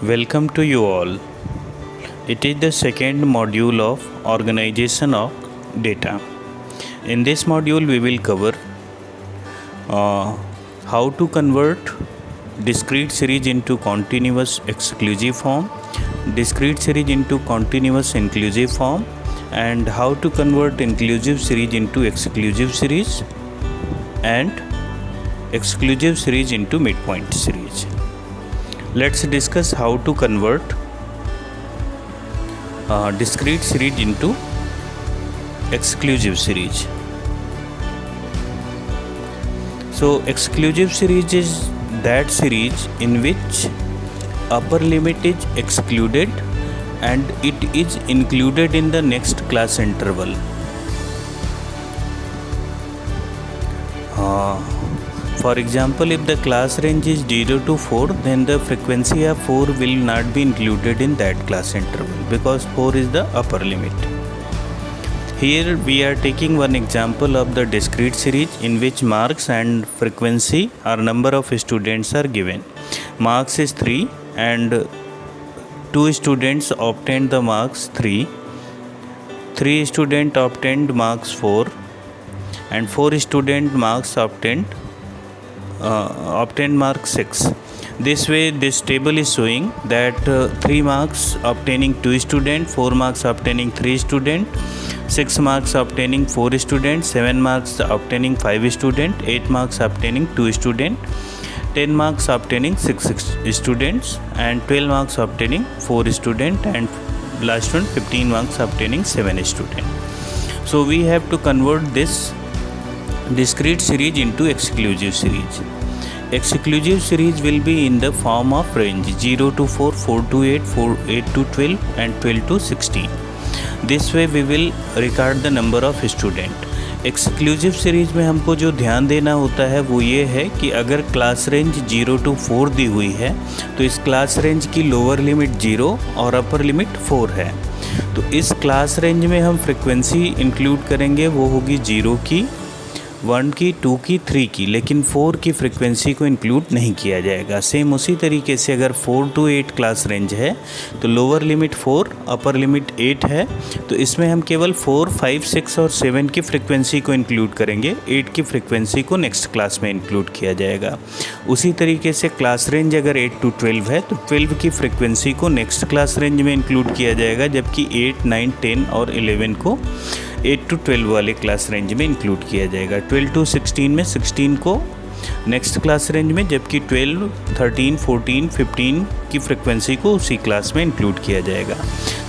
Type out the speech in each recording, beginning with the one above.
Welcome to you all. It is the second module of organization of data. In this module, we will cover how to convert discrete series into continuous exclusive form, discrete series into continuous inclusive form, and how to convert inclusive series into exclusive series and exclusive series into midpoint series. Let's discuss how to convert discrete series into exclusive series. So exclusive series is that series in which upper limit is excluded and it is included in the next class interval. For example, if the class range is 0 to 4, then the frequency of 4 will not be included in that class interval because 4 is the upper limit. Here we are taking one example of the discrete series in which marks and frequency or number of students are given. Marks is 3 and 2 students obtained the marks 3, 3 students obtained marks 4 and 4 student marks obtained mark 6. This way this table is showing that 3 marks obtaining 2 student, 4 marks obtaining 3 student, 6 marks obtaining 4 student, 7 marks obtaining 5 student, 8 marks obtaining 2 student, 10 marks obtaining 6 students and 12 marks obtaining 4 student and last one 15 marks obtaining 7 student. So we have to convert this discrete series into exclusive series. Exclusive series will be in the form of range 0 to 4, 4 to 8, 8 to 12 and 12 to 16. This way we will record the number of student. Exclusive series में हमको जो ध्यान देना होता है वो ये है कि अगर क्लास रेंज 0 to 4 दी हुई है तो इस क्लास रेंज की लोअर लिमिट 0 और अपर लिमिट 4 है। तो इस क्लास रेंज में हम फ्रिक्वेंसी इंक्लूड करेंगे, वो होगी 0 की, 1 की, 2 की, 3 की, लेकिन 4 की फ्रिक्वेंसी को इंक्लूड नहीं किया जाएगा। सेम उसी तरीके से अगर 4 to 8 क्लास रेंज है तो लोअर लिमिट 4, अपर लिमिट 8 है, तो इसमें हम केवल 4, 5, 6 और 7 की फ्रिक्वेंसी को इंक्लूड करेंगे, 8 की फ्रिक्वेंसी को नेक्स्ट क्लास में इंक्लूड किया जाएगा। उसी तरीके से क्लास रेंज अगर 8 to 12 है तो 12 की फ्रिक्वेंसी को नेक्स्ट क्लास रेंज में इंक्लूड किया जाएगा, जबकि 8, 9, 10 और 11 को 8 to 12 वाले क्लास रेंज में इंक्लूड किया जाएगा। 12 to 16 में 16 को नेक्स्ट क्लास रेंज में, जबकि 12, 13, 14, 15 की फ्रिक्वेंसी को उसी क्लास में इंक्लूड किया जाएगा।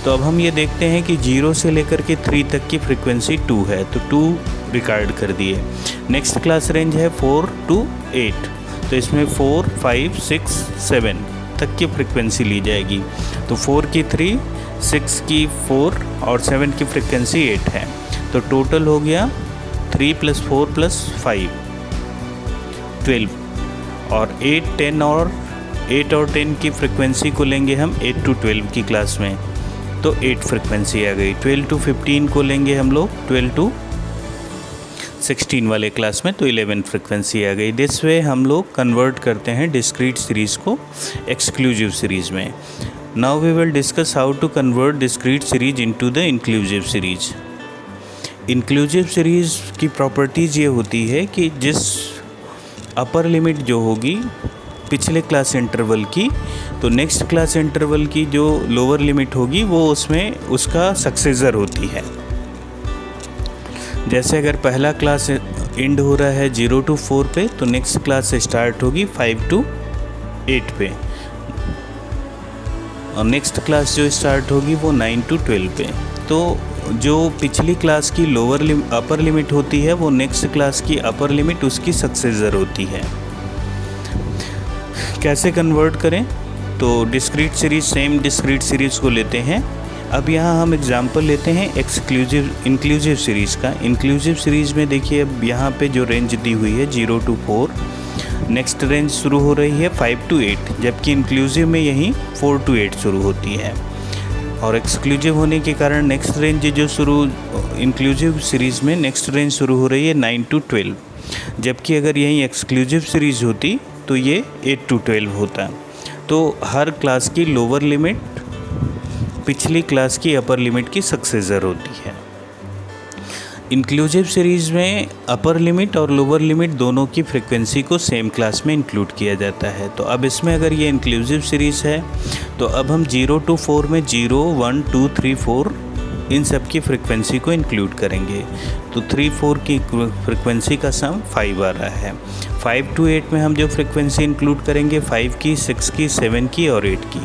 तो अब हम ये देखते हैं कि 0 से लेकर के 3 तक की फ्रिक्वेंसी 2 है, तो 2 रिकॉर्ड कर दिए। नेक्स्ट क्लास रेंज है 4 to 8, तो इसमें 4, 5, 6, 7 तक की फ्रिक्वेंसी ली जाएगी। तो 4 की 3, 6 की 4 और 7 की फ्रिक्वेंसी 8 है, तो टोटल हो गया 3 + 4 + 5 12 और 8, 10 और 8 और 10 की फ्रिक्वेंसी को लेंगे हम 8 to 12 की क्लास में, तो 8 फ्रिक्वेंसी आ गई। 12 to 15 को लेंगे हम लोग 12 to 16 वाले क्लास में, तो 11 फ्रिक्वेंसी आ गई। दिस वे हम लोग कन्वर्ट करते हैं डिस्क्रीट सीरीज़ को एक्सक्लूसिव सीरीज़ में। Now we will discuss how to convert discrete series into the inclusive series. Inclusive series की प्रॉपर्टीज़ ये होती है कि जिस अपर लिमिट जो होगी पिछले क्लास इंटरवल की, तो नेक्स्ट क्लास इंटरवल की जो लोअर लिमिट होगी वो उसमें उसका सक्सेसर होती है। जैसे अगर पहला क्लास एंड हो रहा है 0 to 4 पे, तो नेक्स्ट क्लास स्टार्ट होगी 5 to 8 पे, और नेक्स्ट क्लास जो स्टार्ट होगी वो 9 to 12 पे। तो जो पिछली क्लास की अपर लिमिट होती है वो नेक्स्ट क्लास की अपर लिमिट उसकी सक्सेसर होती है। कैसे कन्वर्ट करें? तो discrete series, same discrete series को लेते हैं। अब यहाँ हम एग्जांपल लेते हैं इंक्लूसिव सीरीज़ का। इंक्लूसिव सीरीज़ में देखिए अब यहाँ पे जो रेंज दी हुई है 0 to 4, नेक्स्ट रेंज शुरू हो रही है 5 to 8, जबकि इंक्लूसिव में यहीं 4 to 8 शुरू होती है। और एक्सक्लूसिव होने के कारण नेक्स्ट रेंज जो इंक्लूसिव सीरीज़ में नेक्स्ट रेंज शुरू हो रही है 9 to 12, जबकि अगर यहीं एक्सक्लूसिव सीरीज़ होती तो ये 8 to 12 होता। तो हर क्लास की लोअर लिमिट पिछली क्लास की अपर लिमिट की सक्सेसर होती है। इंक्लूसिव सीरीज़ में अपर लिमिट और लोअर लिमिट दोनों की फ्रीक्वेंसी को सेम क्लास में इंक्लूड किया जाता है। तो अब इसमें अगर ये इंक्लूसिव सीरीज़ है तो अब हम 0 to 4 में 0, 1, 2, 3, 4 इन सब की फ्रीक्वेंसी को इंक्लूड करेंगे। तो 3, 4 की फ्रीक्वेंसी का सम 5 आ रहा है। 5 to 8 में हम जो फ्रीक्वेंसी इंक्लूड करेंगे 5 की, 6 की, 7 की और 8 की।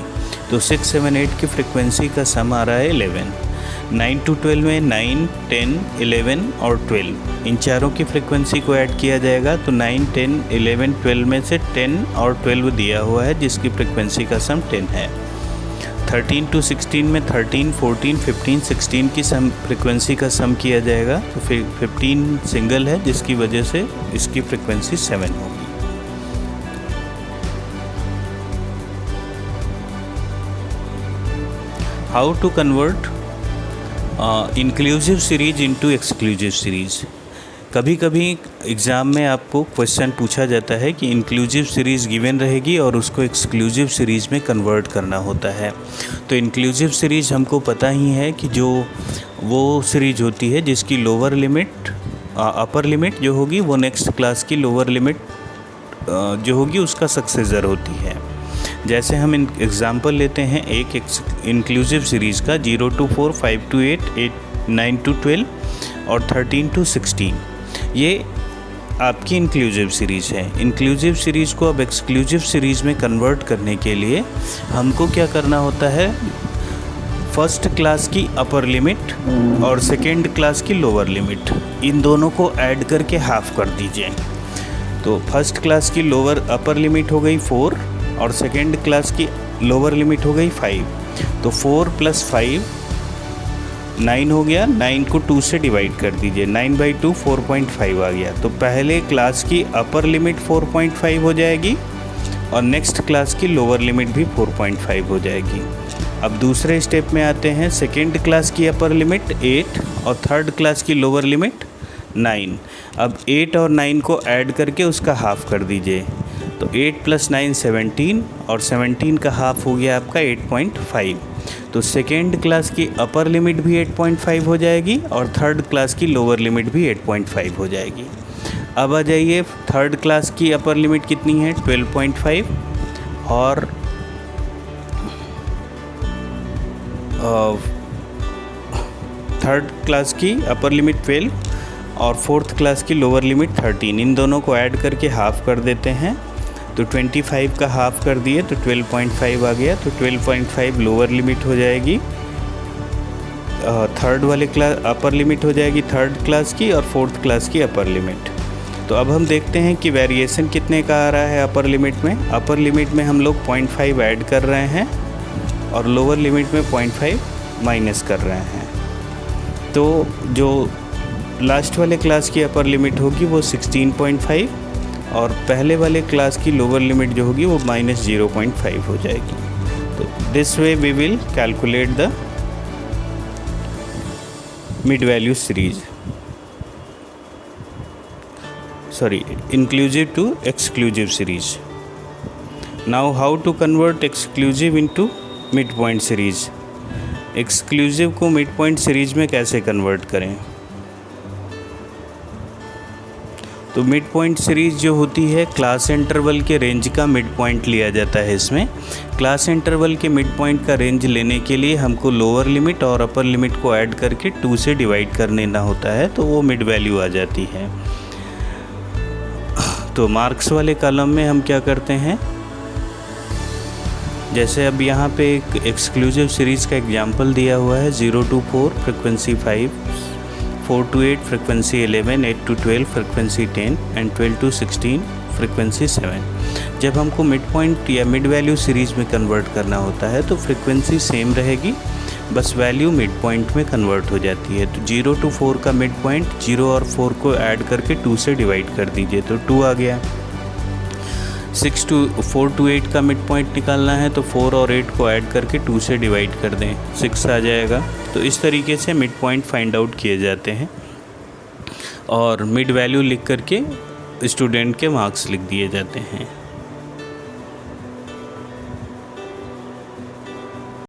तो 6, 7, 8 की फ्रीक्वेंसी का सम आ रहा है 11। 9 to 12 में 9, 10, 11 और 12 इन चारों की फ्रीक्वेंसी को ऐड किया जाएगा। तो 9, 10, 11, 12 में से 10 और 12 दिया हुआ है जिसकी फ्रीक्वेंसी का सम 10 है। 13 to 16 में 13, 14, 15, 16 की सम फ्रीक्वेंसी का सम किया जाएगा। तो फिर 15 सिंगल है जिसकी वजह से इसकी फ्रीक्वेंसी 7 होगी। How to convert inclusive series into exclusive series. कभी कभी एग्ज़ाम में आपको क्वेश्चन पूछा जाता है कि इंक्लूसिव सीरीज़ गिवन रहेगी और उसको एक्सक्लूसिव सीरीज़ में कन्वर्ट करना होता है। तो इंक्लूसिव सीरीज़ हमको पता ही है कि जो वो सीरीज़ होती है जिसकी लोअर लिमिट अपर लिमिट जो होगी वो नेक्स्ट क्लास की लोअर लिमिट जो होगी उसका सक्सेसर होती है। जैसे हम एग्ज़ाम्पल लेते हैं एक इंक्लूसिव सीरीज़ का 0 to 4, 5 to 8, 9 to 12 और 13 to 16। ये आपकी इंक्लूसिव सीरीज़ है। इंक्लूसिव सीरीज़ को अब एक्सक्लूसिव सीरीज़ में कन्वर्ट करने के लिए हमको क्या करना होता है, फर्स्ट क्लास की अपर लिमिट और सेकेंड क्लास की लोअर लिमिट इन दोनों को ऐड करके हाफ कर दीजिए। तो फर्स्ट क्लास की लोअर अपर लिमिट हो गई 4 और सेकेंड क्लास की लोअर लिमिट हो गई 5। तो 4 + 5 9 हो गया। 9 को 2 से डिवाइड कर दीजिए। 9/2 4.5 आ गया। तो पहले क्लास की अपर लिमिट 4.5 हो जाएगी और नेक्स्ट क्लास की लोअर लिमिट भी 4.5 हो जाएगी। अब दूसरे स्टेप में आते हैं। सेकेंड क्लास की अपर लिमिट 8 और थर्ड क्लास की लोअर लिमिट 9। अब 8 और 9 को ऐड करके उसका हाफ कर दीजिए। तो 8 + 9 17 और 17 का हाफ हो गया आपका 8.5। तो सेकेंड क्लास की अपर लिमिट भी 8.5 हो जाएगी और थर्ड क्लास की लोअर लिमिट भी 8.5 हो जाएगी। अब आ जाइए, थर्ड क्लास की अपर लिमिट कितनी है 12.5 और थर्ड क्लास की अपर लिमिट 12 और फोर्थ क्लास की लोअर लिमिट 13। इन दोनों को ऐड करके हाफ कर देते हैं। तो 25 का हाफ कर दिए तो 12.5 आ गया। तो 12.5 लोअर लिमिट हो जाएगी, थर्ड वाले क्लास अपर लिमिट हो जाएगी थर्ड क्लास की और फोर्थ क्लास की अपर लिमिट। तो अब हम देखते हैं कि वेरिएशन कितने का आ रहा है अपर लिमिट में। अपर लिमिट में हम लोग 0.5 ऐड कर रहे हैं और लोअर लिमिट में 0.5 माइनस कर रहे हैं। तो जो लास्ट वाले क्लास की अपर लिमिट होगी वो 16.5 और पहले वाले क्लास की लोअर लिमिट जो होगी वो -0.5 हो जाएगी। तो this way we will calculate the mid value series, sorry inclusive to exclusive series. Now how to convert exclusive into mid point series. Exclusive को मिड पॉइंट सीरीज में कैसे कन्वर्ट करें। तो मिड पॉइंट सीरीज़ जो होती है class interval के range का मिड पॉइंट लिया जाता है। इसमें क्लास इंटरवल के मिड पॉइंट का रेंज लेने के लिए हमको लोअर लिमिट और अपर लिमिट को ऐड करके 2 से डिवाइड कर लेना होता है, तो वो मिड वैल्यू आ जाती है। तो मार्क्स वाले कॉलम में हम क्या करते हैं, जैसे अब यहाँ पे एक एक्सक्लूसिव सीरीज़ का एग्जांपल दिया हुआ है। 0 to 4 frequency 5, 4 to 8 frequency 11, 8 to 12 frequency 10 and 12 to 16 frequency 7। जब हमको मिड पॉइंट या मिड वैल्यू सीरीज़ में कन्वर्ट करना होता है तो फ्रिक्वेंसी सेम रहेगी, बस वैल्यू मिड पॉइंट में कन्वर्ट हो जाती है। तो 0 to 4 का मिड पॉइंट 0 और 4 को ऐड करके 2 से डिवाइड कर दीजिए तो 2 आ गया। 4 to 8 का मिड पॉइंट निकालना है तो 4 और 8 को ऐड करके 2 से डिवाइड कर दें, 6 आ जाएगा। तो इस तरीके से मिड पॉइंट फाइंड आउट किए जाते हैं और मिड वैल्यू लिख करके स्टूडेंट के मार्क्स लिख दिए जाते हैं।